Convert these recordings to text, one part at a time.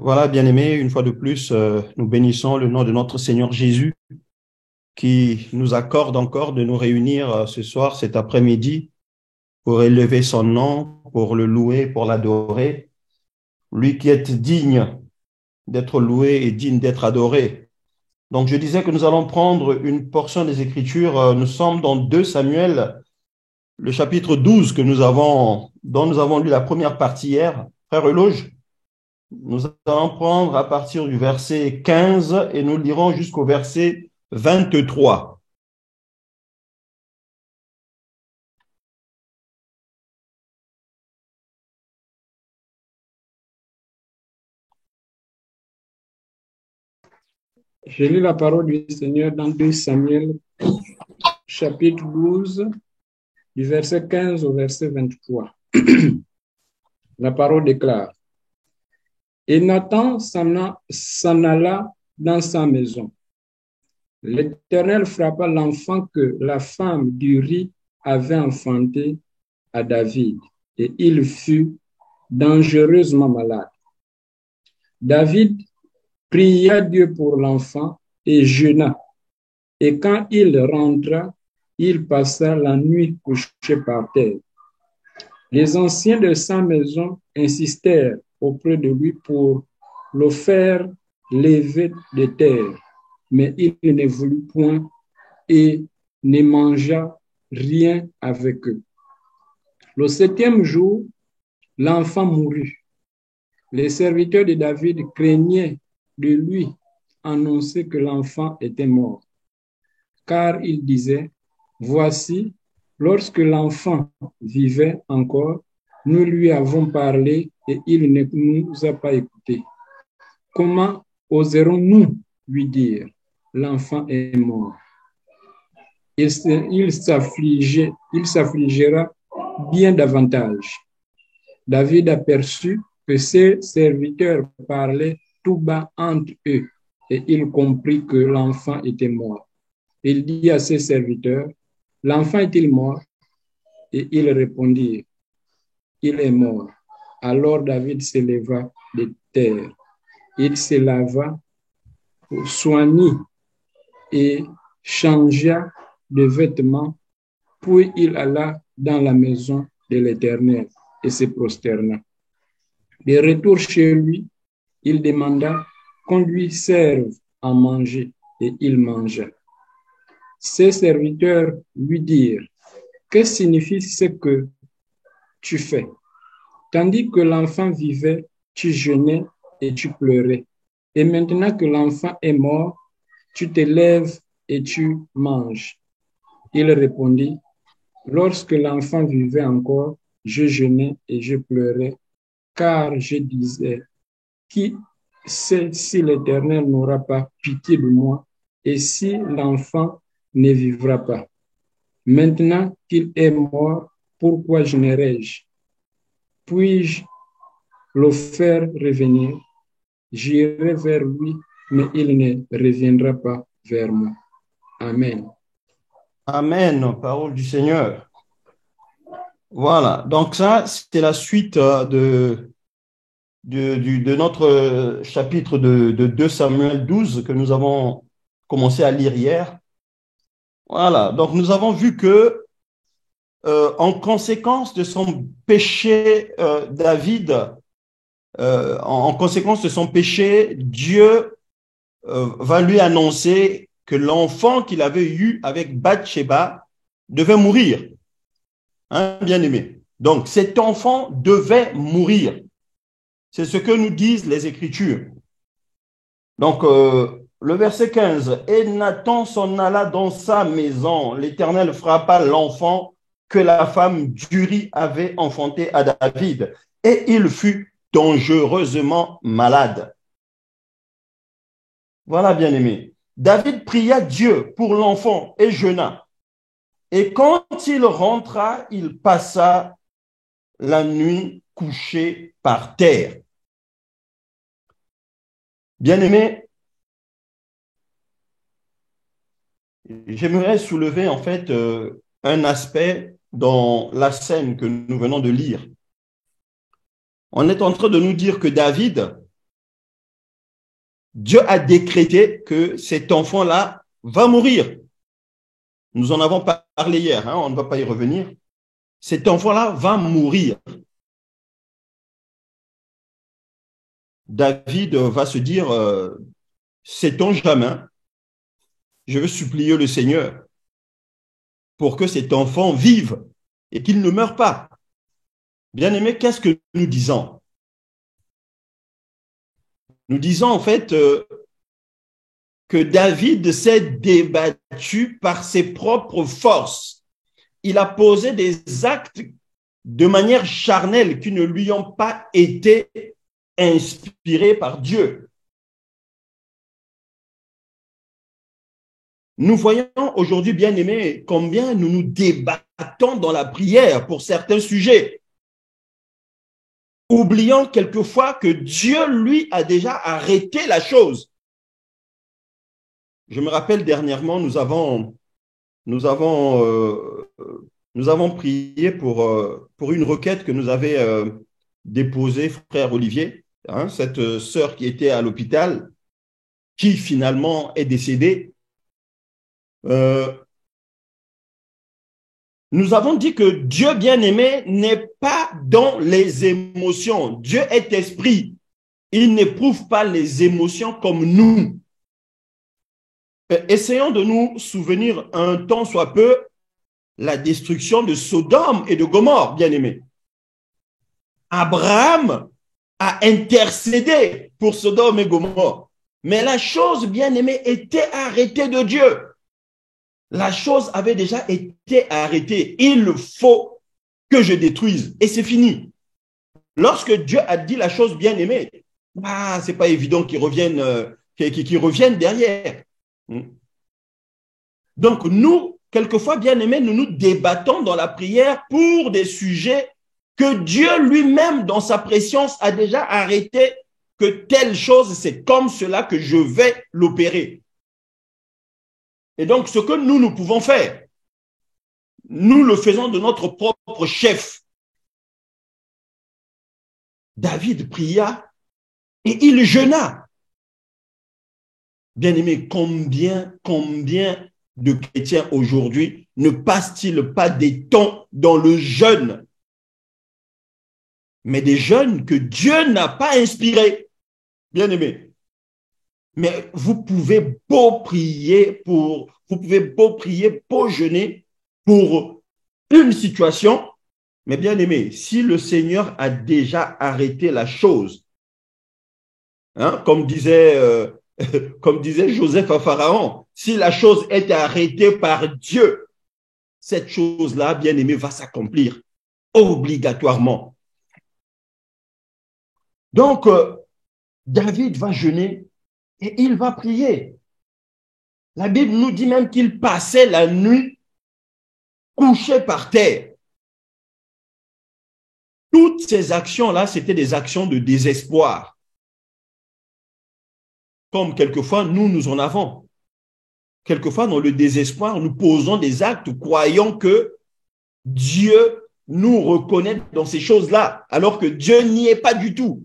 Voilà, bien-aimés, une fois de plus, nous bénissons le nom de notre Seigneur Jésus qui nous accorde encore de nous réunir ce soir, cet après-midi, pour élever son nom, pour le louer, pour l'adorer. Lui qui est digne d'être loué et digne d'être adoré. Donc, je disais que nous allons prendre une portion des Écritures. Nous sommes dans 2 Samuel, le chapitre 12 dont nous avons lu la première partie hier. Frère Eloge, nous allons prendre à partir du verset 15 et nous lirons jusqu'au verset 23. Je lis la parole du Seigneur dans 2 Samuel, chapitre 12, du verset 15 au verset 23. La parole déclare: Et Nathan s'en alla dans sa maison. L'Éternel frappa l'enfant que la femme d'Uri avait enfanté à David, et il fut dangereusement malade. David pria Dieu pour l'enfant et jeûna. Et quand il rentra, il passa la nuit couché par terre. Les anciens de sa maison insistèrent auprès de lui pour le faire lever de terre, mais il ne voulut point et ne mangea rien avec eux. Le 7e jour, l'enfant mourut. Les serviteurs de David craignaient de lui annoncer que l'enfant était mort, car il disait: Voici, lorsque l'enfant vivait encore, nous lui avons parlé et il ne nous a pas écoutés. Comment oserons-nous lui dire: L'enfant est mort? Il s'affligera bien davantage. David aperçut que ses serviteurs parlaient tout bas entre eux et il comprit que l'enfant était mort. Il dit à ses serviteurs: L'enfant est-il mort? Et ils répondirent: Il est mort. Alors David se leva de terre. Il se lava, soignit et changea de vêtements, puis il alla dans la maison de l'Éternel et se prosterna. De retour chez lui, il demanda qu'on lui serve à manger et il mangea. Ses serviteurs lui dirent: Que signifie ce que tu fais? Tandis que l'enfant vivait, tu jeûnais et tu pleurais. Et maintenant que l'enfant est mort, tu te lèves et tu manges. Il répondit: Lorsque l'enfant vivait encore, je jeûnais et je pleurais, car je disais: Qui sait si l'Éternel n'aura pas pitié de moi et si l'enfant ne vivra pas? Maintenant qu'il est mort, pourquoi jeûnerai-je? Puis-je le faire revenir? J'irai vers lui, mais il ne reviendra pas vers moi. Amen. Amen, parole du Seigneur. Voilà, donc ça, c'était la suite de notre chapitre de 2 Samuel 12 que nous avons commencé à lire hier. Voilà, donc nous avons vu que en conséquence de son péché, David, en conséquence de son péché, Dieu va lui annoncer que l'enfant qu'il avait eu avec Bathsheba devait mourir, hein, bien-aimé. Donc, cet enfant devait mourir. C'est ce que nous disent les Écritures. Donc, le verset 15, « Et Nathan s'en alla dans sa maison. L'Éternel frappa l'enfant que la femme d'Uri avait enfanté à David, et il fut dangereusement malade. » Voilà, bien-aimé. David pria Dieu pour l'enfant et jeûna. Et quand il rentra, il passa la nuit couché par terre. Bien-aimé, j'aimerais soulever en fait un aspect dans la scène que nous venons de lire. On est en train de nous dire que David Dieu a décrété que cet enfant-là va mourir. Nous en avons parlé hier, hein, on ne va pas y revenir. Cet enfant-là va mourir. David va se dire, sait-on jamais, je veux supplier le Seigneur pour que cet enfant vive et qu'il ne meure pas. Bien-aimés, qu'est-ce que nous disons? Nous disons en fait que David s'est débattu par ses propres forces. Il a posé des actes de manière charnelle qui ne lui ont pas été inspirés par Dieu. Nous voyons aujourd'hui, bien-aimés, combien nous nous débattons dans la prière pour certains sujets, oubliant quelquefois que Dieu, lui, a déjà arrêté la chose. Je me rappelle dernièrement, nous avons prié pour une requête que nous avait déposée frère Olivier, hein, cette sœur qui était à l'hôpital, qui finalement est décédée. Nous avons dit que Dieu bien-aimé n'est pas dans les émotions. Dieu est esprit. Il n'éprouve pas les émotions comme nous. Essayons de nous souvenir un tant soit peu la destruction de Sodome et de Gomorrhe, bien-aimés. Abraham a intercédé pour Sodome et Gomorrhe. Mais la chose, bien-aimée, était arrêtée de Dieu. La chose avait déjà été arrêtée. Il faut que je détruise. Et c'est fini. Lorsque Dieu a dit la chose, bien-aimée, c'est pas évident qu'ils reviennent, qu'ils reviennent derrière. Donc, nous, quelquefois, bien-aimés, nous nous débattons dans la prière pour des sujets que Dieu lui-même, dans sa préscience, a déjà arrêté, que telle chose, c'est comme cela que je vais l'opérer. Et donc, ce que nous pouvons faire, nous le faisons de notre propre chef. David pria et il jeûna. Bien-aimé, combien de chrétiens aujourd'hui ne passent-ils pas des temps dans le jeûne, mais des jeûnes que Dieu n'a pas inspirés, bien-aimé. Mais vous pouvez beau prier pour jeûner pour une situation, mais bien-aimé, si le Seigneur a déjà arrêté la chose, hein, comme disait Joseph à Pharaon, si la chose est arrêtée par Dieu, cette chose-là, bien-aimé, va s'accomplir obligatoirement. Donc, David va jeûner et il va prier. La Bible nous dit même qu'il passait la nuit couché par terre. Toutes ces actions-là, c'était des actions de désespoir. Comme quelquefois, nous en avons. Quelquefois, dans le désespoir, nous posons des actes croyant que Dieu nous reconnaît dans ces choses-là, alors que Dieu n'y est pas du tout.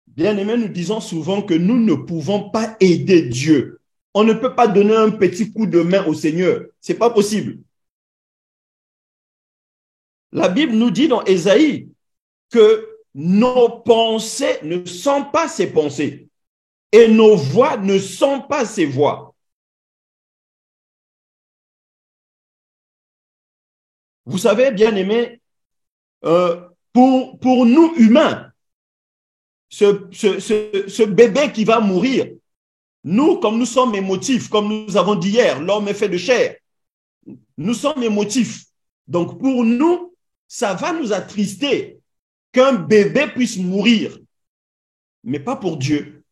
Bien-aimés, nous disons souvent que nous ne pouvons pas aider Dieu. On ne peut pas donner un petit coup de main au Seigneur. Ce n'est pas possible. La Bible nous dit dans Ésaïe que nos pensées ne sont pas ses pensées et nos voix ne sont pas ses voix. Vous savez, bien-aimés, pour nous humains, ce bébé qui va mourir, nous, comme nous sommes émotifs, comme nous avons dit hier, l'homme est fait de chair, nous sommes émotifs. Donc, pour nous, ça va nous attrister qu'un bébé puisse mourir, mais pas pour Dieu.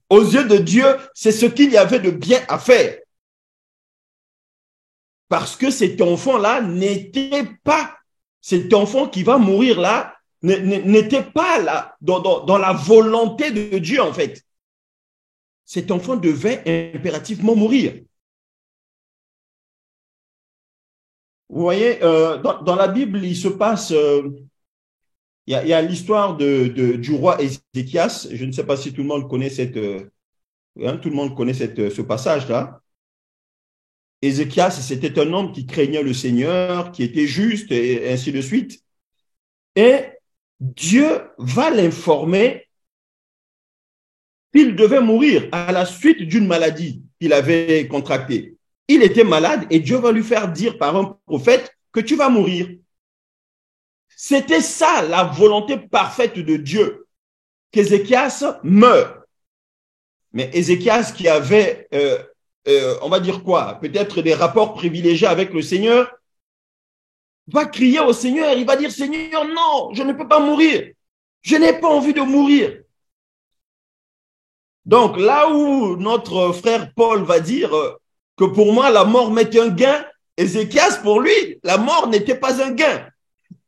Aux yeux de Dieu, c'est ce qu'il y avait de bien à faire. Parce que cet enfant-là n'était pas, cet enfant qui va mourir là, n'était pas là, dans la volonté de Dieu, en fait. Cet enfant devait impérativement mourir. Vous voyez, dans la Bible, il se passe il y a l'histoire du roi Ézéchias. Je ne sais pas si tout le monde connaît tout le monde connaît ce passage-là. Ézéchias, c'était un homme qui craignait le Seigneur, qui était juste, et ainsi de suite. Et Dieu va l'informer qu'il devait mourir à la suite d'une maladie qu'il avait contractée. Il était malade et Dieu va lui faire dire par un prophète que tu vas mourir. C'était ça la volonté parfaite de Dieu, qu'Ézéchias meure. Mais Ézéchias qui avait, on va dire quoi, peut-être des rapports privilégiés avec le Seigneur, va crier au Seigneur, il va dire, Seigneur, non, je ne peux pas mourir. Je n'ai pas envie de mourir. Donc là où notre frère Paul va dire que pour moi, la mort m'est un gain, Ézéchias, pour lui, la mort n'était pas un gain.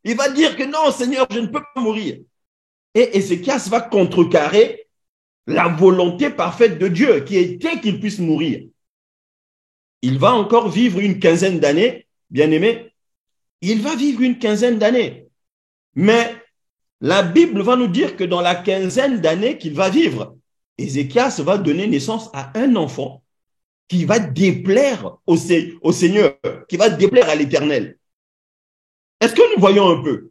Il va dire que non, Seigneur, je ne peux pas mourir. Et Ézéchias va contrecarrer la volonté parfaite de Dieu qui était qu'il puisse mourir. Il va encore vivre une quinzaine d'années, bien aimé. Il va vivre une quinzaine d'années. Mais la Bible va nous dire que dans la quinzaine d'années qu'il va vivre, Ézéchias va donner naissance à un enfant qui va déplaire au Seigneur, qui va déplaire à l'Éternel. Est-ce que nous voyons un peu?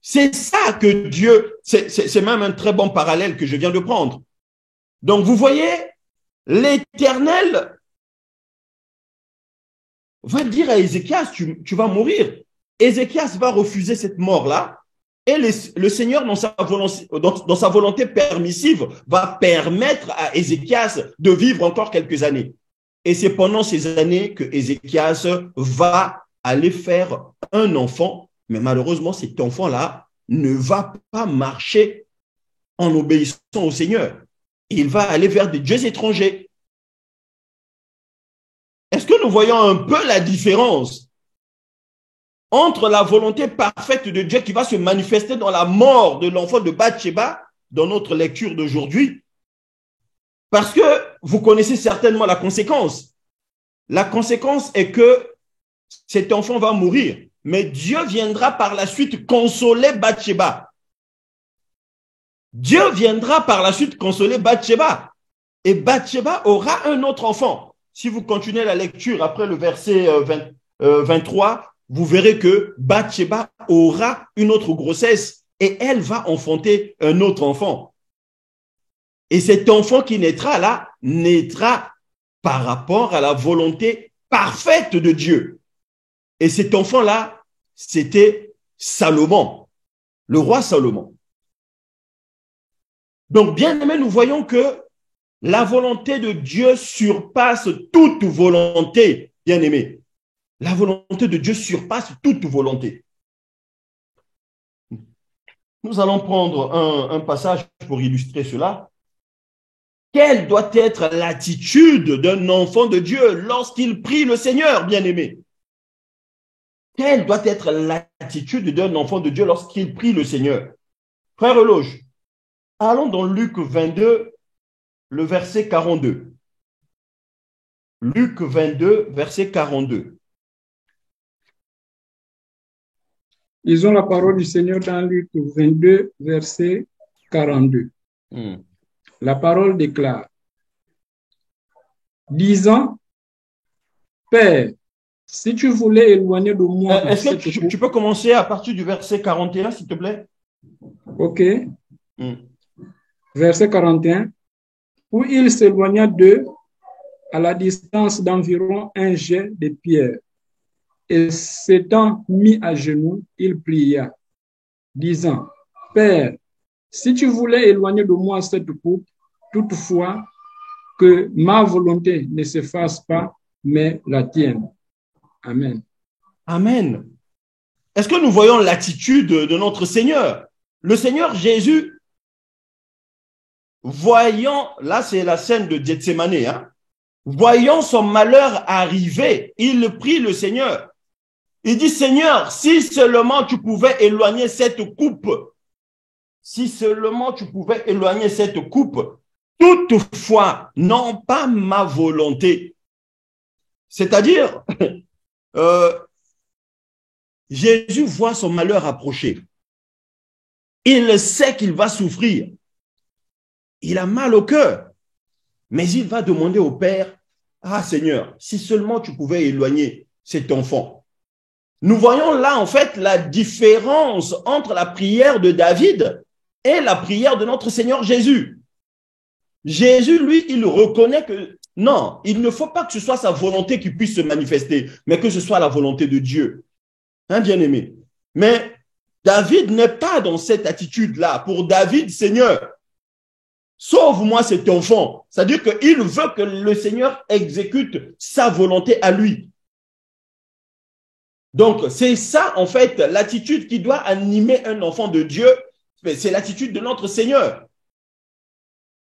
C'est ça que Dieu, c'est même un très bon parallèle que je viens de prendre. Donc, vous voyez, l'Éternel va dire à Ézéchias, tu vas mourir. Ézéchias va refuser cette mort-là et le Seigneur, dans sa volonté permissive, va permettre à Ézéchias de vivre encore quelques années. Et c'est pendant ces années que Ézéchias va aller faire un enfant, mais malheureusement, cet enfant-là ne va pas marcher en obéissant au Seigneur. Il va aller vers des dieux étrangers. Est-ce que nous voyons un peu la différence entre la volonté parfaite de Dieu qui va se manifester dans la mort de l'enfant de Bathsheba, dans notre lecture d'aujourd'hui? Parce que vous connaissez certainement la conséquence. La conséquence est que cet enfant va mourir, mais Dieu viendra par la suite consoler Bathsheba. Dieu viendra par la suite consoler Bathsheba. Et Bathsheba aura un autre enfant. Si vous continuez la lecture après le verset 23, vous verrez que Bathsheba aura une autre grossesse et elle va enfanter un autre enfant. Et cet enfant qui naîtra là, naîtra par rapport à la volonté parfaite de Dieu. Et cet enfant-là, c'était Salomon, le roi Salomon. Donc, bien aimé, nous voyons que la volonté de Dieu surpasse toute volonté, bien aimé. La volonté de Dieu surpasse toute volonté. Nous allons prendre un passage pour illustrer cela. Quelle doit être l'attitude d'un enfant de Dieu lorsqu'il prie le Seigneur, bien aimé? Quelle doit être l'attitude d'un enfant de Dieu lorsqu'il prie le Seigneur? Frère Eloge, allons dans Luc 22, le verset 42. Luc 22, verset 42. Lisons la parole du Seigneur dans Luc 22, verset 42. La parole déclare, disant, Père, si tu voulais éloigner de moi... Est-ce que tu peux commencer à partir du verset 41, s'il te plaît? Ok. Verset 41. Où il s'éloigna d'eux à la distance d'environ un jet de pierre. Et s'étant mis à genoux, il pria, disant, Père, si tu voulais éloigner de moi cette coupe, toutefois que ma volonté ne se fasse pas, mais la tienne. Amen. Amen. Est-ce que nous voyons l'attitude de notre Seigneur? Le Seigneur Jésus, voyant, là c'est la scène de Gethsémane, hein, voyant son malheur arriver, il prie le Seigneur. Il dit, Seigneur, si seulement tu pouvais éloigner cette coupe, si seulement tu pouvais éloigner cette coupe, toutefois, non pas ma volonté. C'est-à-dire, Jésus voit son malheur approcher. Il sait qu'il va souffrir. Il a mal au cœur. Mais il va demander au Père, ah Seigneur, si seulement tu pouvais éloigner cet enfant. Nous voyons là en fait la différence entre la prière de David et la prière de notre Seigneur Jésus. Jésus, lui, il reconnaît que non, il ne faut pas que ce soit sa volonté qui puisse se manifester, mais que ce soit la volonté de Dieu. Hein, bien-aimé? Mais David n'est pas dans cette attitude-là. Pour David, Seigneur, sauve-moi cet enfant. C'est-à-dire qu'il veut que le Seigneur exécute sa volonté à lui. Donc, c'est ça, en fait, l'attitude qui doit animer un enfant de Dieu. C'est l'attitude de notre Seigneur.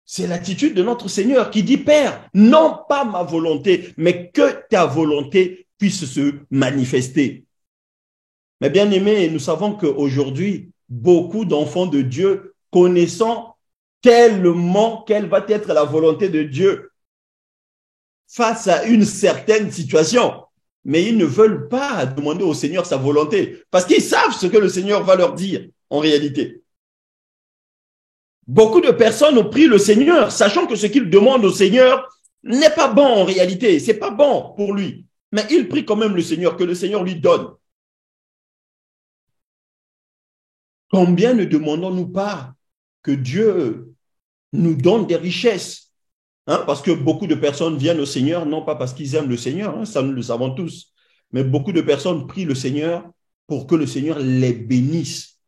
C'est l'attitude de notre Seigneur qui dit, Père, non pas ma volonté, mais que ta volonté puisse se manifester. Mais bien aimés, nous savons qu'aujourd'hui, beaucoup d'enfants de Dieu, connaissant tellement quelle va être la volonté de Dieu face à une certaine situation, mais ils ne veulent pas demander au Seigneur sa volonté parce qu'ils savent ce que le Seigneur va leur dire en réalité. Beaucoup de personnes ont pris le Seigneur, sachant que ce qu'ils demandent au Seigneur n'est pas bon en réalité, c'est pas bon pour lui. Mais ils prient quand même le Seigneur, que le Seigneur lui donne. Combien ne demandons-nous pas que Dieu nous donne des richesses? Parce que beaucoup de personnes viennent au Seigneur, non pas parce qu'ils aiment le Seigneur, ça nous le savons tous, mais beaucoup de personnes prient le Seigneur pour que le Seigneur les bénisse.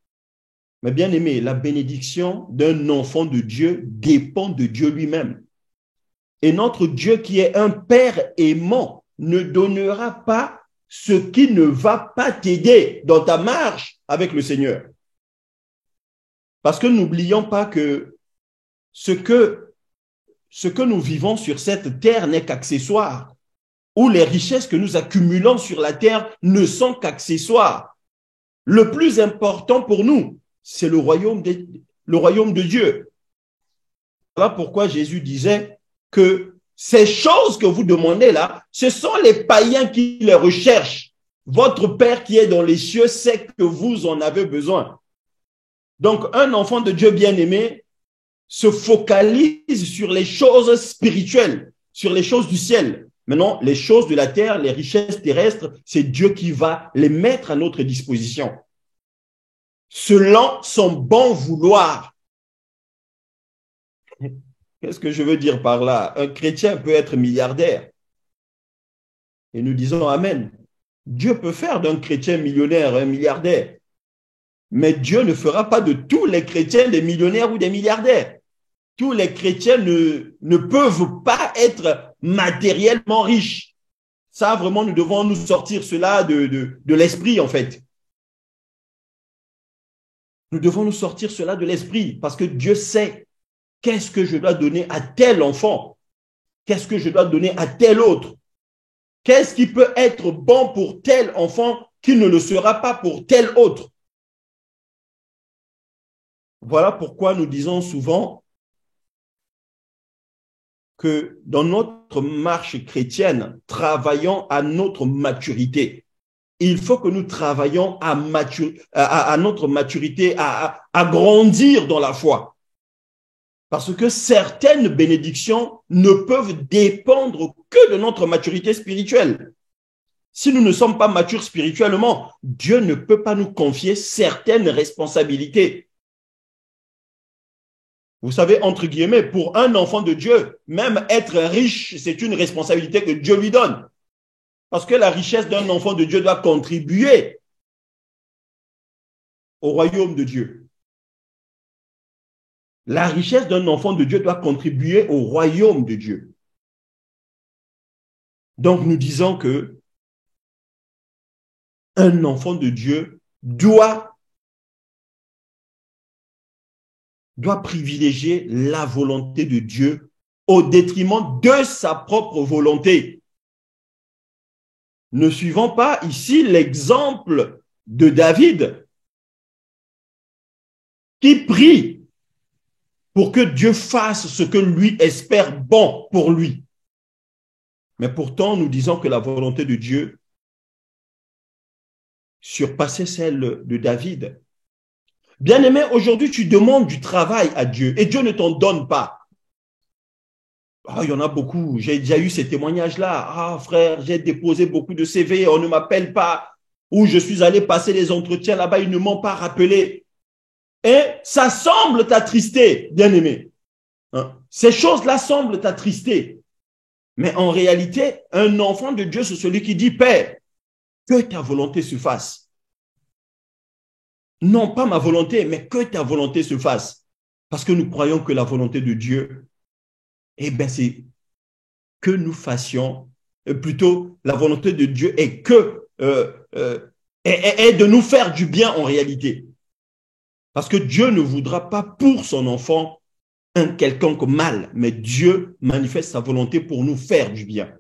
Mais bien aimé, la bénédiction d'un enfant de Dieu dépend de Dieu lui-même. Et notre Dieu qui est un Père aimant ne donnera pas ce qui ne va pas t'aider dans ta marche avec le Seigneur. Parce que n'oublions pas que ce que nous vivons sur cette terre n'est qu'accessoire, ou les richesses que nous accumulons sur la terre ne sont qu'accessoires. Le plus important pour nous, c'est le royaume de Dieu. Voilà pourquoi Jésus disait que ces choses que vous demandez là, ce sont les païens qui les recherchent. Votre Père qui est dans les cieux sait que vous en avez besoin. Donc, un enfant de Dieu bien-aimé se focalise sur les choses spirituelles, sur les choses du ciel. Maintenant, les choses de la terre, les richesses terrestres, c'est Dieu qui va les mettre à notre disposition. Selon son bon vouloir. Qu'est-ce que je veux dire par là? Un chrétien peut être milliardaire. Et nous disons Amen. Dieu peut faire d'un chrétien millionnaire un milliardaire. Mais Dieu ne fera pas de tous les chrétiens des millionnaires ou des milliardaires. Tous les chrétiens ne peuvent pas être matériellement riches. Ça, vraiment, nous devons nous sortir cela de l'esprit, en fait. Nous devons nous sortir cela de l'esprit parce que Dieu sait qu'est-ce que je dois donner à tel enfant, qu'est-ce que je dois donner à tel autre, qu'est-ce qui peut être bon pour tel enfant qui ne le sera pas pour tel autre. Voilà pourquoi nous disons souvent que dans notre marche chrétienne, travaillons à notre maturité. Il faut que nous travaillions à notre maturité, à grandir dans la foi. Parce que certaines bénédictions ne peuvent dépendre que de notre maturité spirituelle. Si nous ne sommes pas matures spirituellement, Dieu ne peut pas nous confier certaines responsabilités. Vous savez, entre guillemets, pour un enfant de Dieu, même être riche, c'est une responsabilité que Dieu lui donne. Parce que la richesse d'un enfant de Dieu doit contribuer au royaume de Dieu. La richesse d'un enfant de Dieu doit contribuer au royaume de Dieu. Donc, nous disons que un enfant de Dieu doit privilégier la volonté de Dieu au détriment de sa propre volonté. Ne suivons pas ici l'exemple de David qui prie pour que Dieu fasse ce que lui espère bon pour lui. Mais pourtant, nous disons que la volonté de Dieu surpassait celle de David. Bien-aimé, aujourd'hui, tu demandes du travail à Dieu et Dieu ne t'en donne pas. Ah, il y en a beaucoup. J'ai déjà eu ces témoignages-là. Ah, frère, j'ai déposé beaucoup de CV, on ne m'appelle pas. Ou je suis allé passer les entretiens là-bas, ils ne m'ont pas rappelé. Et ça semble t'attrister, bien-aimé. Hein? Ces choses-là semblent t'attrister. Mais en réalité, un enfant de Dieu, c'est celui qui dit, Père, que ta volonté se fasse. Non pas ma volonté, mais que ta volonté se fasse. Parce que nous croyons que la volonté de Dieu, eh bien, c'est que nous fassions, plutôt la volonté de Dieu est est de nous faire du bien en réalité. Parce que Dieu ne voudra pas pour son enfant un quelconque mal, mais Dieu manifeste sa volonté pour nous faire du bien.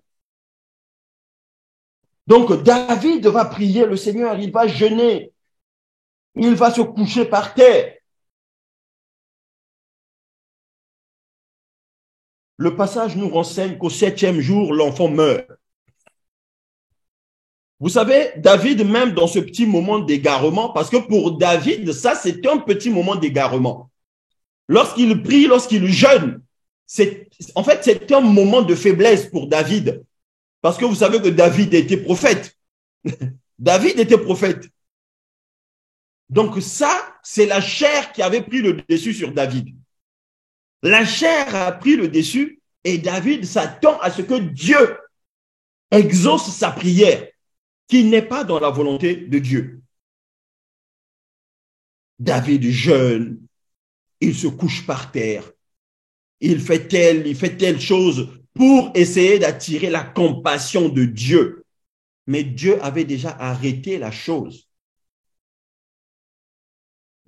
Donc David va prier le Seigneur, il va jeûner, il va se coucher par terre. Le passage nous renseigne qu'au 7e jour, l'enfant meurt. Vous savez, David, même dans ce petit moment d'égarement, parce que pour David, ça, c'est un petit moment d'égarement. Lorsqu'il prie, lorsqu'il jeûne, en fait, c'est un moment de faiblesse pour David. Parce que vous savez que David était prophète. David était prophète. Donc ça, c'est la chair qui avait pris le dessus sur David. La chair a pris le dessus et David s'attend à ce que Dieu exauce sa prière, qui n'est pas dans la volonté de Dieu. David jeûne, il se couche par terre, il fait telle chose pour essayer d'attirer la compassion de Dieu. Mais Dieu avait déjà arrêté la chose.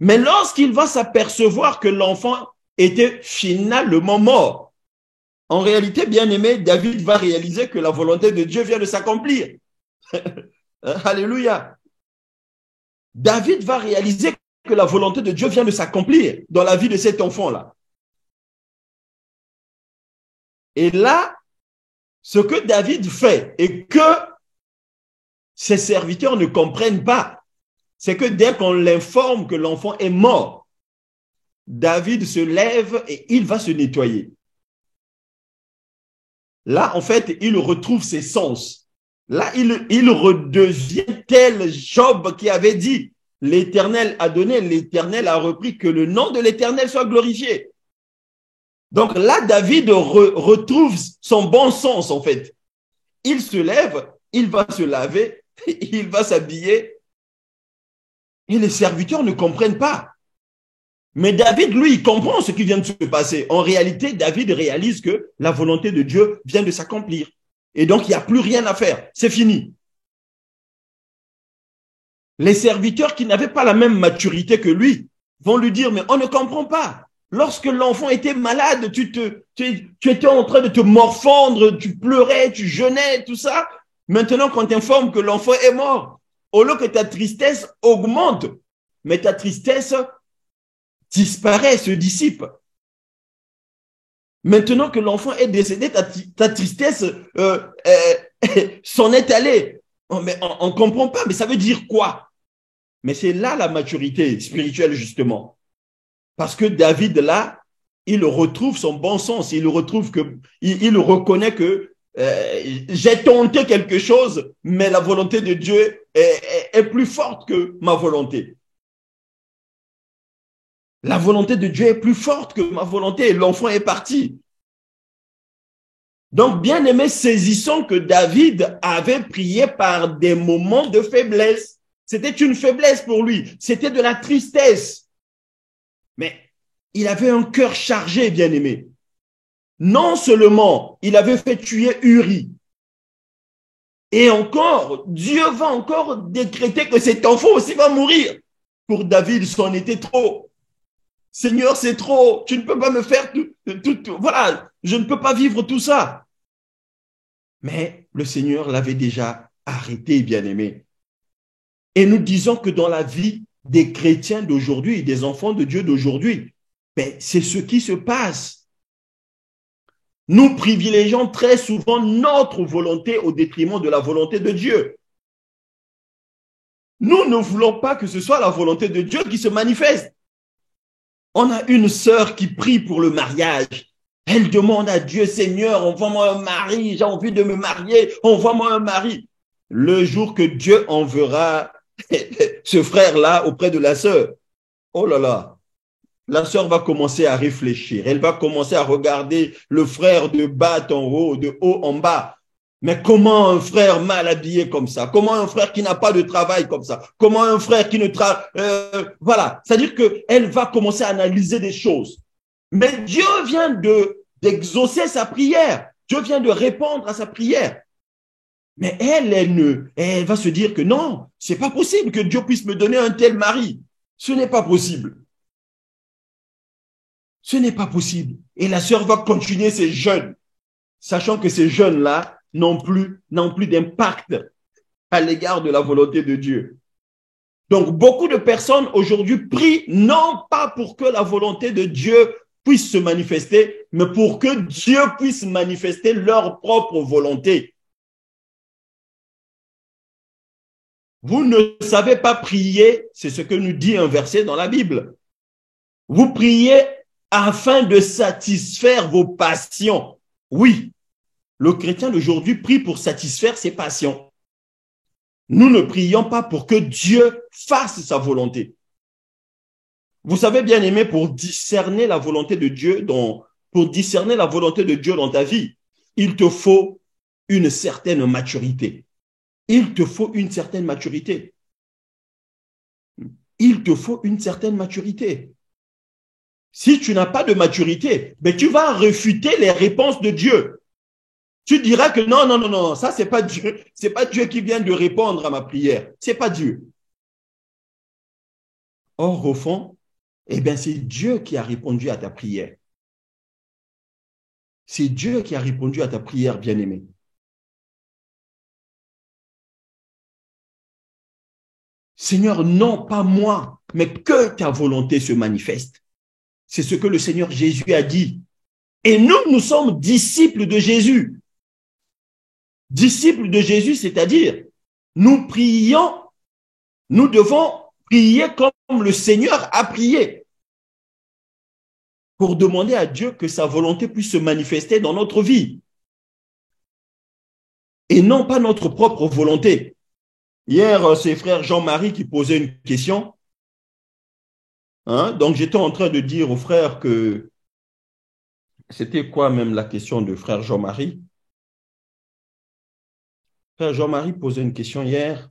Mais lorsqu'il va s'apercevoir que l'enfant était finalement mort, en réalité, bien aimé, David va réaliser que la volonté de Dieu vient de s'accomplir. Alléluia. David va réaliser que la volonté de Dieu vient de s'accomplir dans la vie de cet enfant-là. Et là, ce que David fait et que ses serviteurs ne comprennent pas, c'est que dès qu'on l'informe que l'enfant est mort, David se lève et il va se nettoyer. Là, en fait, il retrouve ses sens. Là, il redevient tel Job qui avait dit, l'Éternel a donné, l'Éternel a repris, que le nom de l'Éternel soit glorifié. Donc là, David retrouve son bon sens, en fait. Il se lève, il va se laver, il va s'habiller, et les serviteurs ne comprennent pas. Mais David, lui, il comprend ce qui vient de se passer. En réalité, David réalise que la volonté de Dieu vient de s'accomplir. Et donc, il n'y a plus rien à faire. C'est fini. Les serviteurs qui n'avaient pas la même maturité que lui vont lui dire, mais on ne comprend pas. Lorsque l'enfant était malade, tu étais en train de te morfondre, tu pleurais, tu jeûnais, tout ça. Maintenant qu'on t'informe que l'enfant est mort, au lieu que ta tristesse augmente, mais ta tristesse disparaît, se dissipe. Maintenant que l'enfant est décédé, ta tristesse s'en est allée. On ne comprend pas, mais ça veut dire quoi? Mais c'est là la maturité spirituelle, justement. Parce que David, là, il retrouve son bon sens. Il reconnaît que j'ai tenté quelque chose, mais la volonté de Dieu est plus forte que ma volonté. La volonté de Dieu est plus forte que ma volonté et l'enfant est parti. Donc, bien aimé, saisissons que David avait prié par des moments de faiblesse. C'était une faiblesse pour lui. C'était de la tristesse. Mais il avait un cœur chargé, bien aimé. Non seulement il avait fait tuer Uri, et encore, Dieu va encore décréter que cet enfant aussi va mourir. Pour David, c'en était trop. Seigneur, c'est trop. Tu ne peux pas me faire tout. Voilà, je ne peux pas vivre tout ça. Mais le Seigneur l'avait déjà arrêté, bien-aimé. Et nous disons que dans la vie des chrétiens d'aujourd'hui, des enfants de Dieu d'aujourd'hui, ben, c'est ce qui se passe. Nous privilégions très souvent notre volonté au détriment de la volonté de Dieu. Nous ne voulons pas que ce soit la volonté de Dieu qui se manifeste. On a une sœur qui prie pour le mariage. Elle demande à Dieu, Seigneur, envoie-moi un mari, j'ai envie de me marier, envoie-moi un mari. Le jour que Dieu enverra ce frère-là auprès de la sœur, oh là là, la sœur va commencer à réfléchir. Elle va commencer à regarder le frère de bas en haut, de haut en bas. Mais comment un frère mal habillé comme ça? Comment un frère qui n'a pas de travail comme ça? Comment un frère qui ne travaille... voilà, c'est-à-dire qu'elle va commencer à analyser des choses. Mais Dieu vient d'exaucer sa prière. Dieu vient de répondre à sa prière. Mais elle va se dire que non, c'est pas possible que Dieu puisse me donner un tel mari. Ce n'est pas possible. Ce n'est pas possible. Et la sœur va continuer ses jeûnes, sachant que ces jeûnes-là n'ont plus d'impact à l'égard de la volonté de Dieu. Donc, beaucoup de personnes aujourd'hui prient non pas pour que la volonté de Dieu puisse se manifester, mais pour que Dieu puisse manifester leur propre volonté. Vous ne savez pas prier, c'est ce que nous dit un verset dans la Bible. Vous priez afin de satisfaire vos passions. Oui, le chrétien d'aujourd'hui prie pour satisfaire ses passions. Nous ne prions pas pour que Dieu fasse sa volonté. Vous savez, bien aimé, pour discerner la volonté de Dieu dans ta vie, il te faut une certaine maturité. Il te faut une certaine maturité. Il te faut une certaine maturité. Si tu n'as pas de maturité, mais tu vas réfuter les réponses de Dieu. Tu diras que non, ça c'est pas Dieu. C'est pas Dieu qui vient de répondre à ma prière. C'est pas Dieu. Or, au fond, eh bien, c'est Dieu qui a répondu à ta prière. C'est Dieu qui a répondu à ta prière, bien-aimé. Seigneur, non pas moi, mais que ta volonté se manifeste. C'est ce que le Seigneur Jésus a dit. Et nous sommes disciples de Jésus. Disciples de Jésus, c'est-à-dire, nous devons prier comme le Seigneur a prié pour demander à Dieu que sa volonté puisse se manifester dans notre vie et non pas notre propre volonté. Hier, c'est frère Jean-Marie qui posait une question. Donc, j'étais en train de dire au frère que c'était quoi même la question de frère Jean-Marie? Frère Jean-Marie posait une question hier.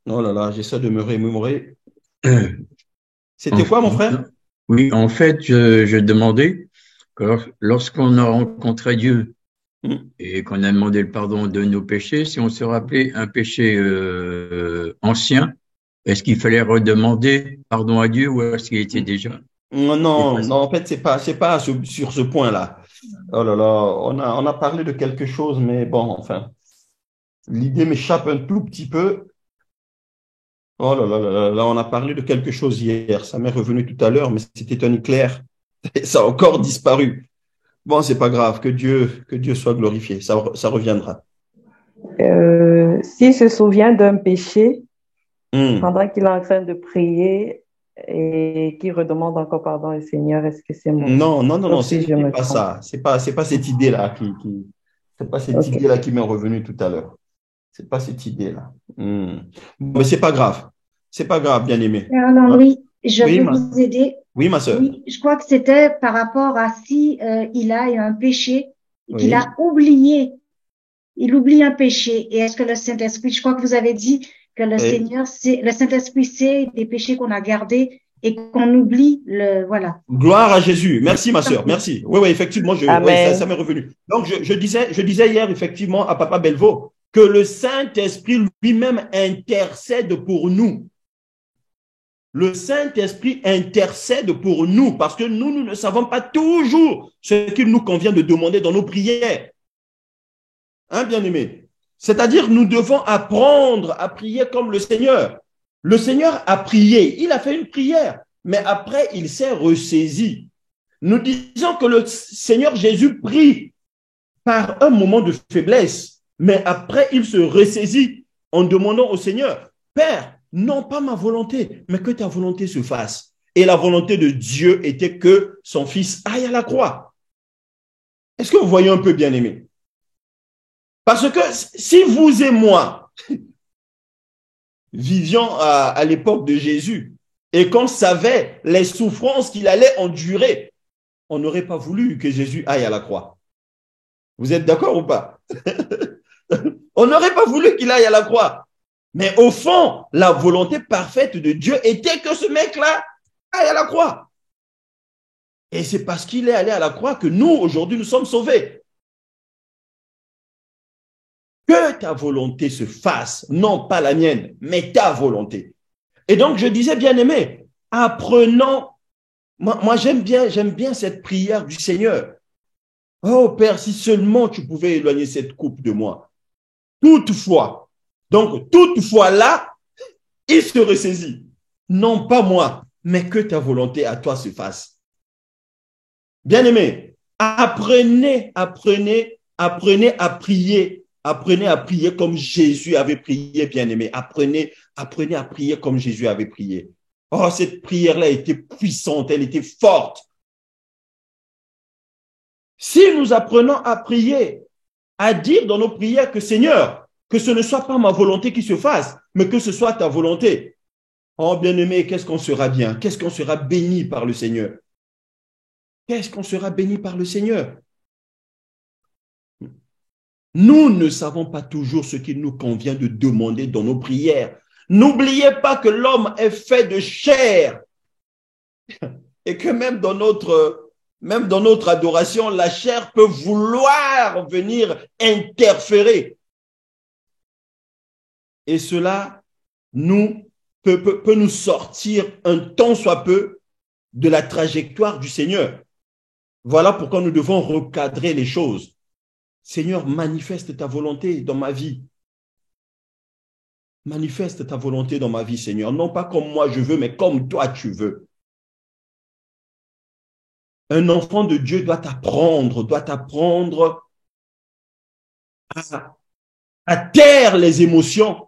Oh là là, j'essaie de me remémorer. C'était quoi, mon frère? Oui, en fait, je demandais que lorsqu'on a rencontré Dieu et qu'on a demandé le pardon de nos péchés, si on se rappelait un péché ancien, est-ce qu'il fallait redemander pardon à Dieu ou est-ce qu'il était déjà? Non, en fait, c'est pas sur ce point-là. Oh là là, on a parlé de quelque chose, mais bon, enfin, l'idée m'échappe un tout petit peu. Oh là là là là, on a parlé de quelque chose hier. Ça m'est revenu tout à l'heure, mais c'était un éclair. Et ça a encore disparu. Bon, c'est pas grave. Que Dieu soit glorifié. Ça reviendra. S'il se souvient d'un péché, pendant qu'il est en train de prier et qu'il redemande encore pardon au Seigneur, est-ce que c'est moi? Non, c'est pas ça. C'est pas cette idée-là c'est pas cette idée-là qui m'est revenue tout à l'heure. C'est pas cette idée-là. Mais c'est pas grave. C'est pas grave, bien aimé. Alors, oui, je peux vous aider. Oui, ma sœur. Oui, je crois que c'était par rapport à si il a un péché et qu'il a oublié. Il oublie un péché. Et est-ce que le Saint-Esprit, je crois que vous avez dit que le Saint-Esprit, c'est des péchés qu'on a gardés et qu'on oublie voilà. Gloire à Jésus. Merci, ma sœur. Merci. Oui, effectivement, ça m'est revenu. Donc, je disais hier, effectivement, à Papa Belvaux, que le Saint-Esprit lui-même intercède pour nous. Le Saint-Esprit intercède pour nous parce que nous ne savons pas toujours ce qu'il nous convient de demander dans nos prières. Hein, bien-aimé? C'est-à-dire, nous devons apprendre à prier comme le Seigneur. Le Seigneur a prié, il a fait une prière, mais après, il s'est ressaisi. Nous disons que le Seigneur Jésus prie par un moment de faiblesse, mais après, il se ressaisit en demandant au Seigneur, Père, non pas ma volonté, mais que ta volonté se fasse. Et la volonté de Dieu était que son fils aille à la croix. Est-ce que vous voyez un peu, bien-aimé? Parce que si vous et moi vivions à l'époque de Jésus et qu'on savait les souffrances qu'il allait endurer, on n'aurait pas voulu que Jésus aille à la croix. Vous êtes d'accord ou pas? On n'aurait pas voulu qu'il aille à la croix. Mais au fond, la volonté parfaite de Dieu était que ce mec-là aille à la croix. Et c'est parce qu'il est allé à la croix que nous, aujourd'hui, nous sommes sauvés. Que ta volonté se fasse, non pas la mienne, mais ta volonté. Et donc, je disais, bien-aimé, apprenons. Moi j'aime bien cette prière du Seigneur. Oh Père, si seulement tu pouvais éloigner cette coupe de moi. Toutefois, donc toutefois là, il se ressaisit. Non pas moi, mais que ta volonté à toi se fasse. Bien-aimé, apprenez à prier. Apprenez à prier comme Jésus avait prié, bien-aimé. Apprenez à prier comme Jésus avait prié. Oh, cette prière-là était puissante, elle était forte. Si nous apprenons à prier, à dire dans nos prières que Seigneur, que ce ne soit pas ma volonté qui se fasse, mais que ce soit ta volonté. Oh, bien-aimé, qu'est-ce qu'on sera bien? Qu'est-ce qu'on sera béni par le Seigneur? Qu'est-ce qu'on sera béni par le Seigneur? Nous ne savons pas toujours ce qu'il nous convient de demander dans nos prières. N'oubliez pas que l'homme est fait de chair et que même dans notre adoration, la chair peut vouloir venir interférer. Et cela peut nous sortir un tant soit peu de la trajectoire du Seigneur. Voilà pourquoi nous devons recadrer les choses. Seigneur, manifeste ta volonté dans ma vie. Manifeste ta volonté dans ma vie, Seigneur. Non pas comme moi je veux, mais comme toi tu veux. Un enfant de Dieu doit apprendre à taire les émotions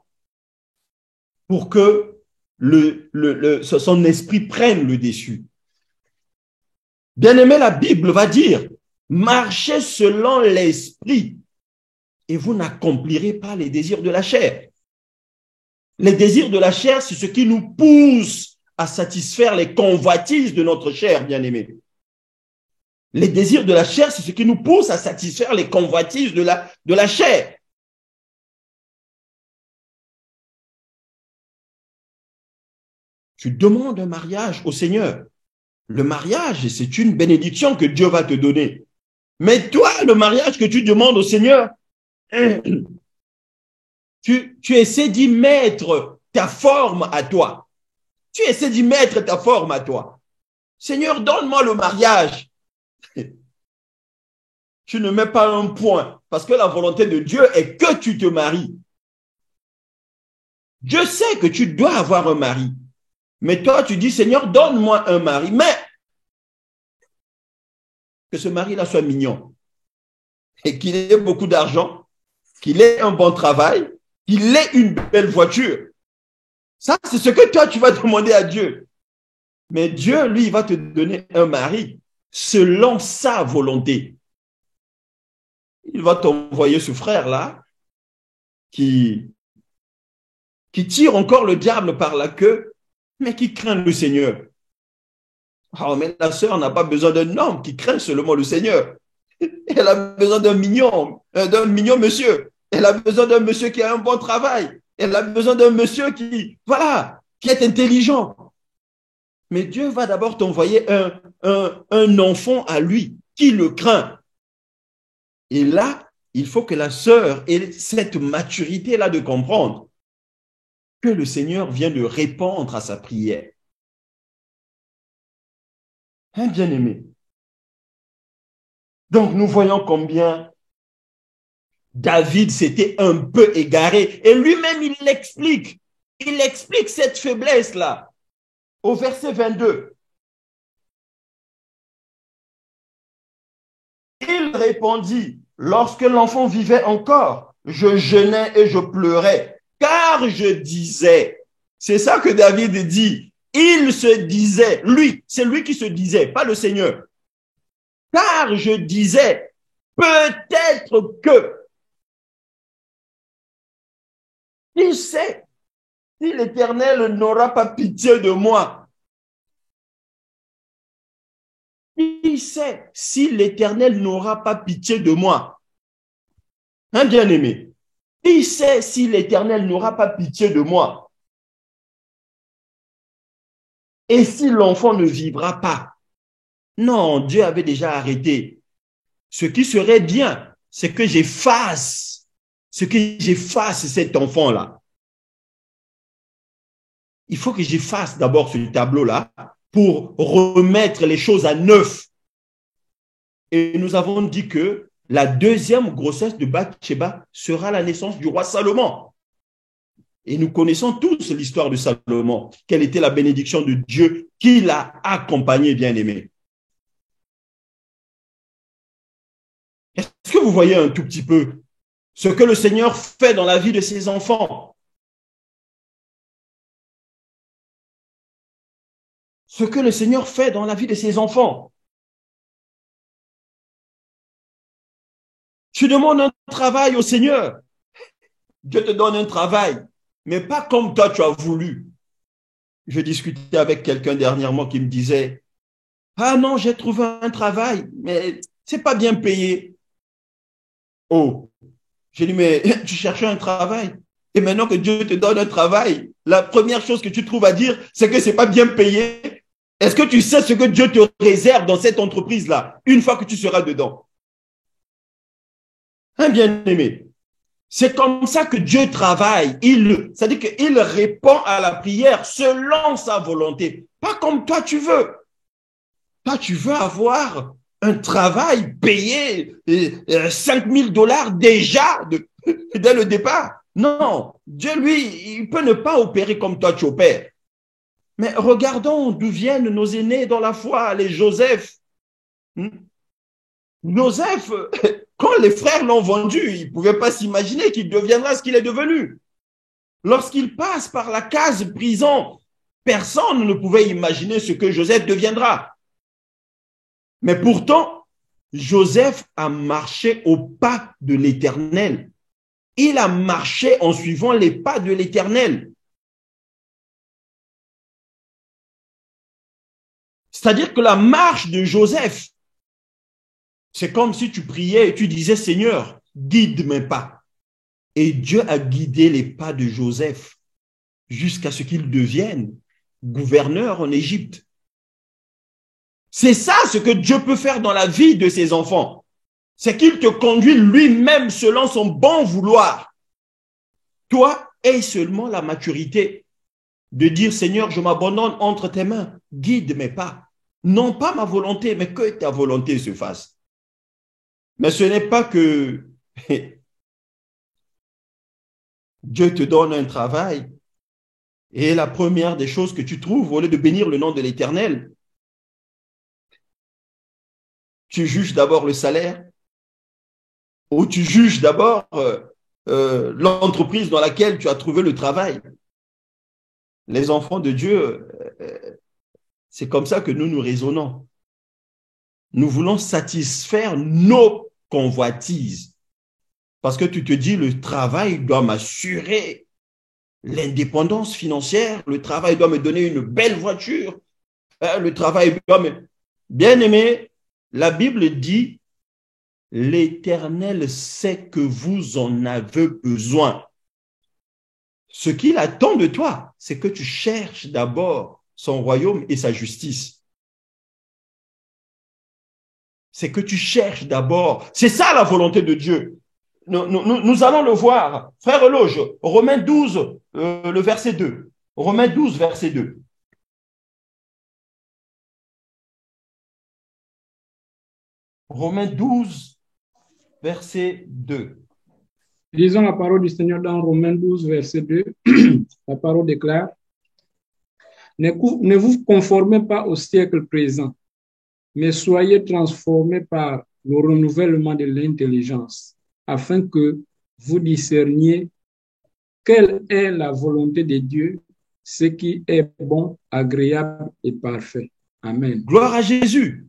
pour que son esprit prenne le dessus. Bien-aimé, la Bible va dire, marchez selon l'esprit et vous n'accomplirez pas les désirs de la chair. Les désirs de la chair, c'est ce qui nous pousse à satisfaire les convoitises de notre chair, bien-aimé. Les désirs de la chair, c'est ce qui nous pousse à satisfaire les convoitises de la chair. Tu demandes un mariage au Seigneur. Le mariage, c'est une bénédiction que Dieu va te donner. Mais toi, le mariage que tu demandes au Seigneur, tu essaies d'y mettre ta forme à toi. Tu essaies d'y mettre ta forme à toi. Seigneur, donne-moi le mariage. Tu ne mets pas un point parce que la volonté de Dieu est que tu te maries. Dieu sait que tu dois avoir un mari. Mais toi, tu dis, Seigneur, donne-moi un mari. Mais que ce mari-là soit mignon et qu'il ait beaucoup d'argent, qu'il ait un bon travail, qu'il ait une belle voiture. Ça, c'est ce que toi, tu vas demander à Dieu. Mais Dieu, lui, il va te donner un mari selon sa volonté. Il va t'envoyer ce frère-là qui tire encore le diable par la queue, mais qui craint le Seigneur. Oh, mais la sœur n'a pas besoin d'un homme qui craint seulement le Seigneur. Elle a besoin d'un mignon monsieur. Elle a besoin d'un monsieur qui a un bon travail. Elle a besoin d'un monsieur qui est intelligent. Mais Dieu va d'abord t'envoyer un enfant à lui qui le craint. Et là, il faut que la sœur ait cette maturité-là de comprendre que le Seigneur vient de répondre à sa prière. Hein, bien-aimé? Donc, nous voyons combien David s'était un peu égaré. Et lui-même, il l'explique. Il explique cette faiblesse-là au verset 22. Il répondit, lorsque l'enfant vivait encore, je jeûnais et je pleurais, car je disais, C'est ça que David dit. Il se disait, lui, c'est lui qui se disait, pas le Seigneur. Car je disais, peut-être que. Il sait, si l'Éternel n'aura pas pitié de moi. Il sait, si l'Éternel n'aura pas pitié de moi. Hein, bien-aimé? Il sait, si l'Éternel n'aura pas pitié de moi. Et si l'enfant ne vivra pas. Non, Dieu avait déjà arrêté. Ce qui serait bien, c'est que j'efface cet enfant-là. Il faut que j'efface d'abord ce tableau-là pour remettre les choses à neuf. Et nous avons dit que la deuxième grossesse de Bathsheba sera la naissance du roi Salomon. Et nous connaissons tous l'histoire de Salomon. Quelle était la bénédiction de Dieu qui l'a accompagné, bien-aimé. Est-ce que vous voyez un tout petit peu ce que le Seigneur fait dans la vie de ses enfants? Ce que le Seigneur fait dans la vie de ses enfants. Tu demandes un travail au Seigneur. Dieu te donne un travail, mais pas comme toi tu as voulu. Je discutais avec quelqu'un dernièrement qui me disait, « Ah non, j'ai trouvé un travail, mais c'est pas bien payé. » Oh, j'ai dit, mais tu cherchais un travail. Et maintenant que Dieu te donne un travail, la première chose que tu trouves à dire, c'est que c'est pas bien payé. Est-ce que tu sais ce que Dieu te réserve dans cette entreprise-là, une fois que tu seras dedans? Un bien-aimé, c'est comme ça que Dieu travaille. C'est-à-dire qu'il répond à la prière selon sa volonté, pas comme toi tu veux. Toi, tu veux avoir un travail payé 5 000 $ déjà dès le départ. Non, Dieu, lui, il peut ne pas opérer comme toi tu opères. Mais regardons d'où viennent nos aînés dans la foi, les Joseph. Joseph, quand les frères l'ont vendu, ils ne pouvaient pas s'imaginer qu'il deviendra ce qu'il est devenu. Lorsqu'il passe par la case prison, personne ne pouvait imaginer ce que Joseph deviendra. Mais pourtant, Joseph a marché au pas de l'Éternel. Il a marché en suivant les pas de l'Éternel. C'est-à-dire que la marche de Joseph, c'est comme si tu priais et tu disais, Seigneur, guide mes pas. Et Dieu a guidé les pas de Joseph jusqu'à ce qu'il devienne gouverneur en Égypte. C'est ça ce que Dieu peut faire dans la vie de ses enfants. C'est qu'il te conduit lui-même selon son bon vouloir. Toi, aie seulement la maturité de dire, Seigneur, je m'abandonne entre tes mains, guide mes pas. Non pas ma volonté, mais que ta volonté se fasse. Mais ce n'est pas que Dieu te donne un travail et la première des choses que tu trouves, au lieu de bénir le nom de l'Éternel, tu juges d'abord le salaire ou tu juges d'abord l'entreprise dans laquelle tu as trouvé le travail. Les enfants de Dieu, c'est comme ça que nous raisonnons. Nous voulons satisfaire nos convoitises. Parce que tu te dis, le travail doit m'assurer l'indépendance financière, le travail doit me donner une belle voiture, le travail doit me... Bien-aimé, la Bible dit, l'Éternel sait que vous en avez besoin. Ce qu'il attend de toi, c'est que tu cherches d'abord son royaume et sa justice. C'est que tu cherches d'abord. C'est ça la volonté de Dieu. Nous allons le voir. Frère Loge, Romains 12, le verset 2. Romains 12, verset 2. Romains 12, verset 2. Lisons la parole du Seigneur dans Romains 12, verset 2. La parole déclare, ne vous conformez pas au siècle présent, mais soyez transformés par le renouvellement de l'intelligence, afin que vous discerniez quelle est la volonté de Dieu, ce qui est bon, agréable et parfait. Amen. Gloire à Jésus.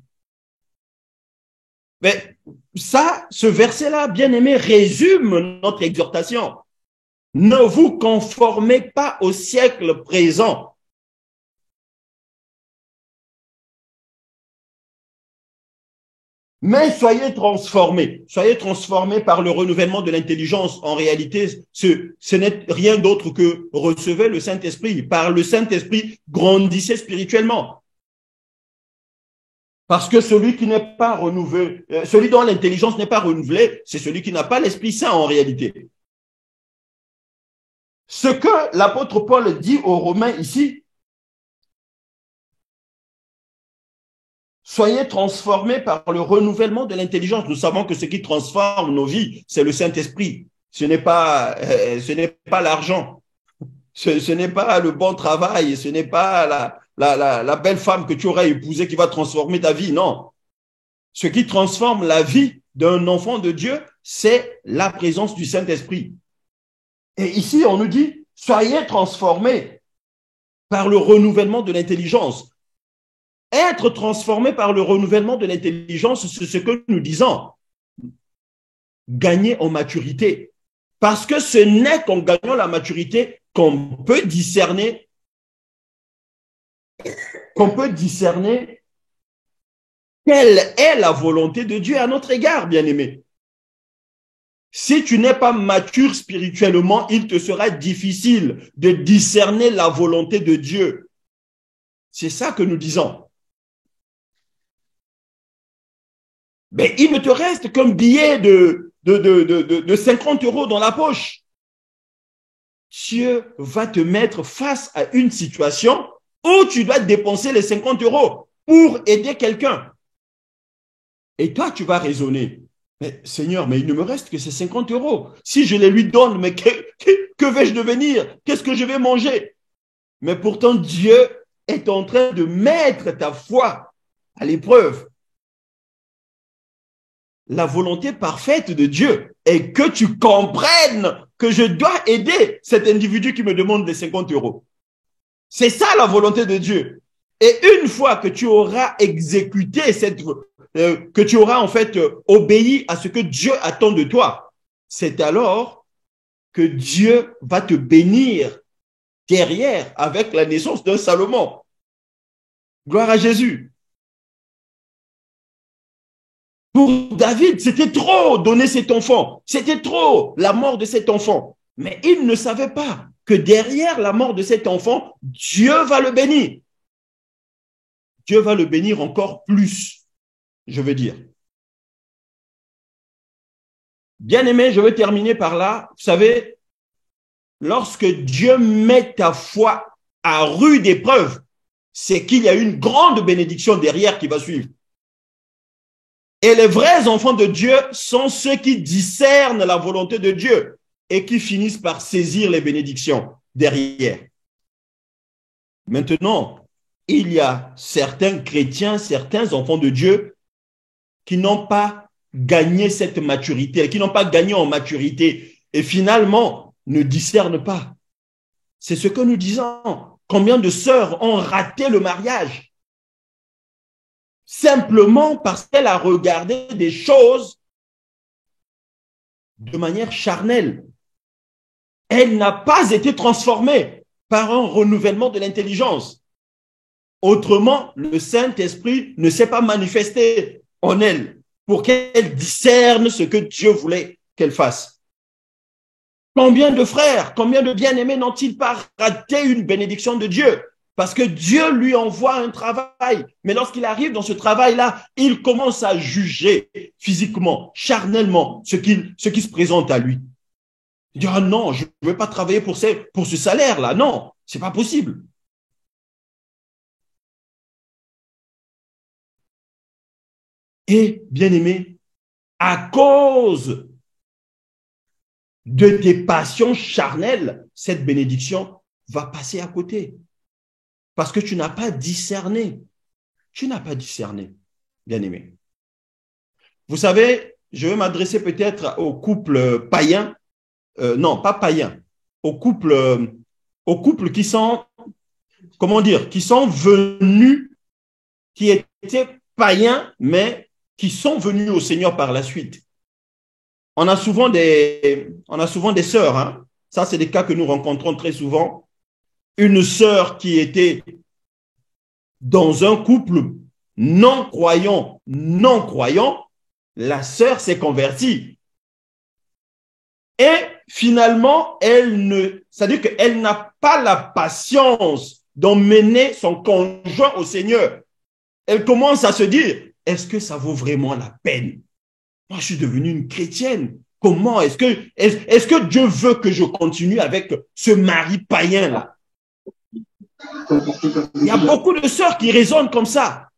Mais ça, ce verset-là, bien-aimé, résume notre exhortation. Ne vous conformez pas au siècle présent. Mais soyez transformés par le renouvellement de l'intelligence. En réalité, ce n'est rien d'autre que recevez le Saint-Esprit. Par le Saint-Esprit, grandissez spirituellement. Parce que celui qui n'est pas renouvelé, celui dont l'intelligence n'est pas renouvelée, c'est celui qui n'a pas l'Esprit Saint en réalité. Ce que l'apôtre Paul dit aux Romains ici, soyez transformés par le renouvellement de l'intelligence. Nous savons que ce qui transforme nos vies, c'est le Saint-Esprit. Ce n'est pas l'argent. Ce n'est pas le bon travail. Ce n'est pas la belle femme que tu auras épousée qui va transformer ta vie. Non. Ce qui transforme la vie d'un enfant de Dieu, c'est la présence du Saint-Esprit. Et ici, on nous dit, soyez transformés par le renouvellement de l'intelligence. Être transformé par le renouvellement de l'intelligence, c'est ce que nous disons. Gagner en maturité. Parce que ce n'est qu'en gagnant la maturité qu'on peut discerner quelle est la volonté de Dieu à notre égard, bien-aimé. Si tu n'es pas mature spirituellement, il te sera difficile de discerner la volonté de Dieu. C'est ça que nous disons. Mais il ne te reste qu'un billet de 50 € dans la poche. Dieu va te mettre face à une situation où tu dois dépenser les 50 € pour aider quelqu'un. Et toi, tu vas raisonner. Mais Seigneur, mais il ne me reste que ces 50 €. Si je les lui donne, mais que vais-je devenir? Qu'est-ce que je vais manger? Mais pourtant, Dieu est en train de mettre ta foi à l'épreuve. La volonté parfaite de Dieu est que tu comprennes que je dois aider cet individu qui me demande les 50 €. C'est ça la volonté de Dieu. Et une fois que tu auras exécuté que tu auras en fait obéi à ce que Dieu attend de toi, c'est alors que Dieu va te bénir derrière avec la naissance d'un Salomon. Gloire à Jésus. Pour David, c'était trop donner cet enfant. C'était trop la mort de cet enfant. Mais il ne savait pas que derrière la mort de cet enfant, Dieu va le bénir. Dieu va le bénir encore plus, je veux dire. Bien-aimé, je veux terminer par là. Vous savez, lorsque Dieu met ta foi à rude épreuve, c'est qu'il y a une grande bénédiction derrière qui va suivre. Et les vrais enfants de Dieu sont ceux qui discernent la volonté de Dieu et qui finissent par saisir les bénédictions derrière. Maintenant, il y a certains chrétiens, certains enfants de Dieu qui n'ont pas gagné cette maturité, qui n'ont pas gagné en maturité et finalement ne discernent pas. C'est ce que nous disons. Combien de sœurs ont raté le mariage simplement parce qu'elle a regardé des choses de manière charnelle. Elle n'a pas été transformée par un renouvellement de l'intelligence. Autrement, le Saint-Esprit ne s'est pas manifesté en elle pour qu'elle discerne ce que Dieu voulait qu'elle fasse. Combien de frères, combien de bien-aimés n'ont-ils pas raté une bénédiction de Dieu? Parce que Dieu lui envoie un travail. Mais lorsqu'il arrive dans ce travail-là, il commence à juger physiquement, charnellement, ce qui se présente à lui. Il dit, ah non, je ne veux pas travailler pour ce salaire-là. Non, c'est pas possible. Et, bien-aimé, à cause de tes passions charnelles, cette bénédiction va passer à côté. Parce que tu n'as pas discerné. Tu n'as pas discerné, bien-aimé. Vous savez, je vais m'adresser peut-être aux couples païens. Non, pas païens. Aux couples qui sont comment dire, qui sont venus, qui étaient païens, mais qui sont venus au Seigneur par la suite. On a souvent des sœurs, hein. Ça, c'est des cas que nous rencontrons très souvent. Une sœur qui était dans un couple non-croyant, la sœur s'est convertie. Et finalement, c'est-à-dire qu'elle n'a pas la patience d'emmener son conjoint au Seigneur. Elle commence à se dire, est-ce que ça vaut vraiment la peine? Moi, je suis devenue une chrétienne. Comment est-ce que Dieu veut que je continue avec ce mari païen-là? Il y a beaucoup de sœurs qui raisonnent comme ça.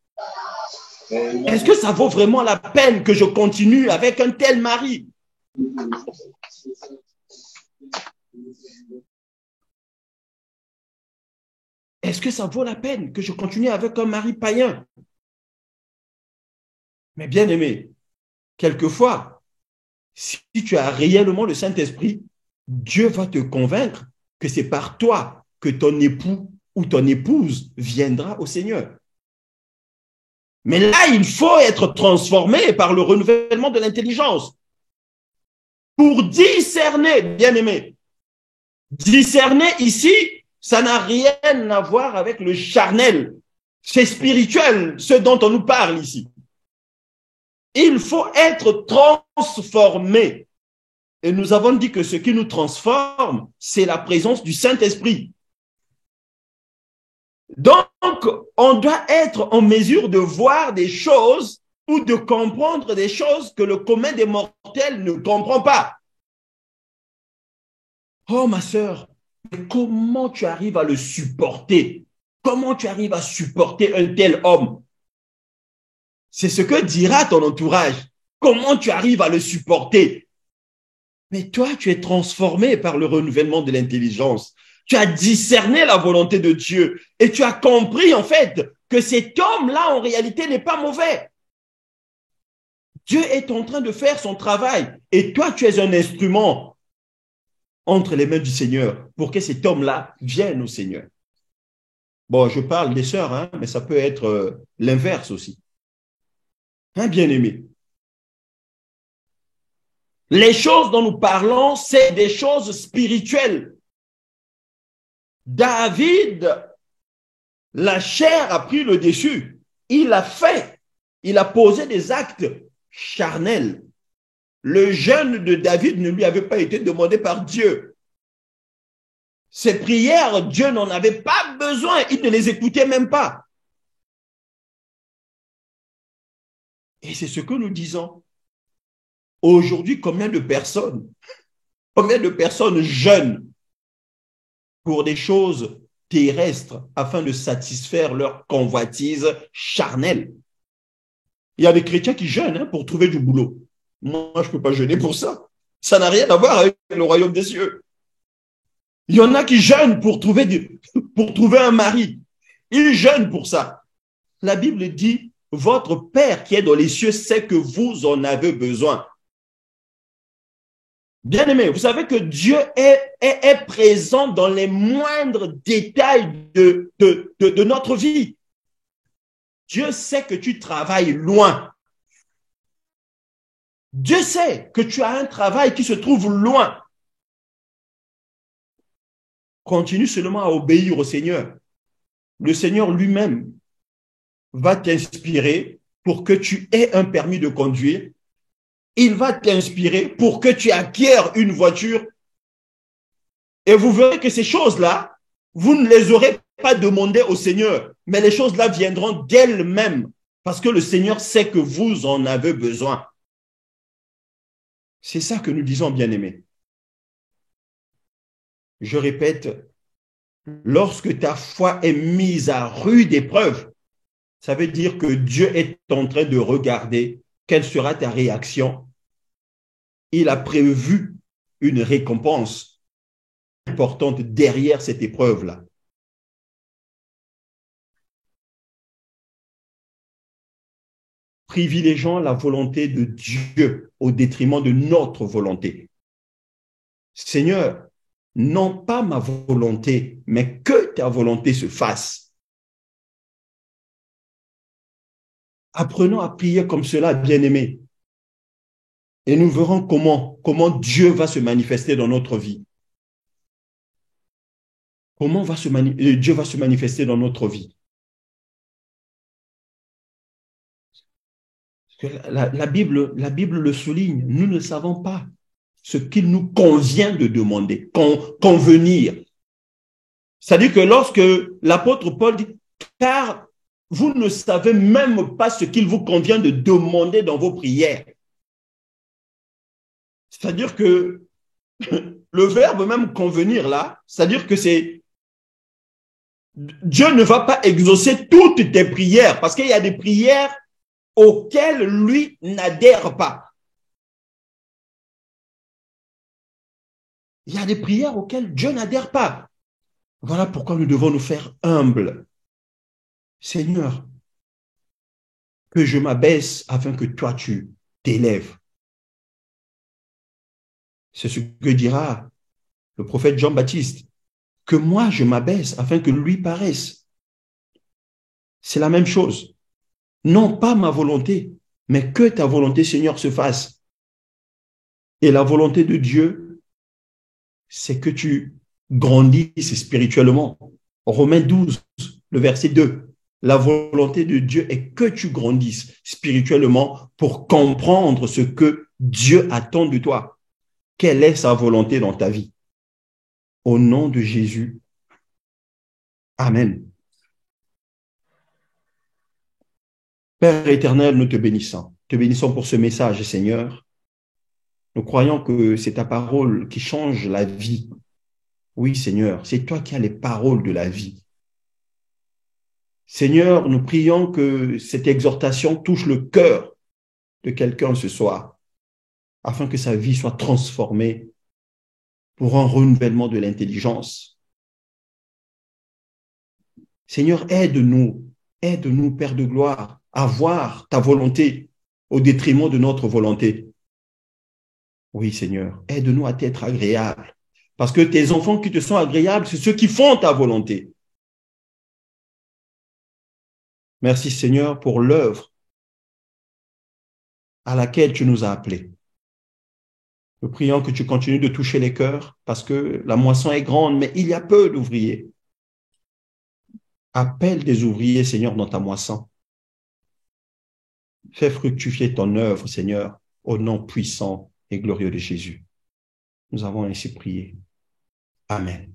Est-ce que ça vaut vraiment la peine que je continue avec un tel mari? Est-ce que ça vaut la peine que je continue avec un mari païen? Mais bien aimé, quelquefois, si tu as réellement le Saint-Esprit, Dieu va te convaincre que c'est par toi que ton époux ou ton épouse viendra au Seigneur. Mais là, il faut être transformé par le renouvellement de l'intelligence pour discerner, bien aimé. Discerner ici, ça n'a rien à voir avec le charnel. C'est spirituel, ce dont on nous parle ici. Il faut être transformé. Et nous avons dit que ce qui nous transforme, c'est la présence du Saint-Esprit. Donc, on doit être en mesure de voir des choses ou de comprendre des choses que le commun des mortels ne comprend pas. Oh, ma sœur, comment tu arrives à le supporter? Comment tu arrives à supporter un tel homme? C'est ce que dira ton entourage. Comment tu arrives à le supporter? Mais toi, tu es transformé par le renouvellement de l'intelligence. Tu as discerné la volonté de Dieu et tu as compris en fait que cet homme-là, en réalité, n'est pas mauvais. Dieu est en train de faire son travail et toi, tu es un instrument entre les mains du Seigneur pour que cet homme-là vienne au Seigneur. Bon, je parle des sœurs, hein, mais ça peut être l'inverse aussi. Hein, bien-aimé. Les choses dont nous parlons, c'est des choses spirituelles. David, la chair a pris le dessus. Il a fait, il a posé des actes charnels. Le jeûne de David ne lui avait pas été demandé par Dieu. Ses prières, Dieu n'en avait pas besoin. Il ne les écoutait même pas. Et c'est ce que nous disons. Aujourd'hui, combien de personnes jeûnent pour des choses terrestres afin de satisfaire leur convoitise charnelle? Il y a des chrétiens qui jeûnent pour trouver du boulot. Moi, je ne peux pas jeûner pour ça. Ça n'a rien à voir avec le royaume des cieux. Il y en a qui jeûnent pour trouver un mari. Ils jeûnent pour ça. La Bible dit, votre Père qui est dans les cieux sait que vous en avez besoin. Bien-aimé, vous savez que Dieu est présent dans les moindres détails de notre vie. Dieu sait que tu travailles loin. Dieu sait que tu as un travail qui se trouve loin. Continue seulement à obéir au Seigneur. Le Seigneur lui-même va t'inspirer pour que tu aies un permis de conduire. Il va t'inspirer pour que tu acquières une voiture. Et vous verrez que ces choses-là, vous ne les aurez pas demandées au Seigneur, mais les choses-là viendront d'elles-mêmes parce que le Seigneur sait que vous en avez besoin. C'est ça que nous disons, bien-aimés. Je répète, lorsque ta foi est mise à rude épreuve, ça veut dire que Dieu est en train de regarder quelle sera ta réaction. Il a prévu une récompense importante derrière cette épreuve-là. Privilégions la volonté de Dieu au détriment de notre volonté. Seigneur, non pas ma volonté, mais que ta volonté se fasse. Apprenons à prier comme cela, bien-aimés. Et nous verrons comment Dieu va se manifester dans notre vie. Comment Dieu va se manifester dans notre vie. La Bible le souligne. Nous ne savons pas ce qu'il nous convient de demander, convenir. C'est-à-dire que lorsque l'apôtre Paul dit, car vous ne savez même pas ce qu'il vous convient de demander dans vos prières. C'est-à-dire que le verbe même convenir là, c'est-à-dire que c'est Dieu ne va pas exaucer toutes tes prières parce qu'il y a des prières auxquelles lui n'adhère pas. Il y a des prières auxquelles Dieu n'adhère pas. Voilà pourquoi nous devons nous faire humbles. Seigneur, que je m'abaisse afin que toi tu t'élèves. C'est ce que dira le prophète Jean-Baptiste. Que moi je m'abaisse afin que lui paraisse. C'est la même chose. Non pas ma volonté, mais que ta volonté, Seigneur, se fasse. Et la volonté de Dieu, c'est que tu grandisses spirituellement. Romains 12, le verset 2. La volonté de Dieu est que tu grandisses spirituellement pour comprendre ce que Dieu attend de toi. Quelle est sa volonté dans ta vie? Au nom de Jésus. Amen. Père éternel, nous te bénissons. Te bénissons pour ce message, Seigneur. Nous croyons que c'est ta parole qui change la vie. Oui, Seigneur, c'est toi qui as les paroles de la vie. Seigneur, nous prions que cette exhortation touche le cœur de quelqu'un ce soir, afin que sa vie soit transformée pour un renouvellement de l'intelligence. Seigneur, aide-nous, Père de gloire, à voir ta volonté au détriment de notre volonté. Oui, Seigneur, aide-nous à t'être agréable, parce que tes enfants qui te sont agréables, c'est ceux qui font ta volonté. Merci, Seigneur, pour l'œuvre à laquelle tu nous as appelés. Nous prions que tu continues de toucher les cœurs, parce que la moisson est grande, mais il y a peu d'ouvriers. Appelle des ouvriers, Seigneur, dans ta moisson. Fais fructifier ton œuvre, Seigneur, au nom puissant et glorieux de Jésus. Nous avons ainsi prié. Amen.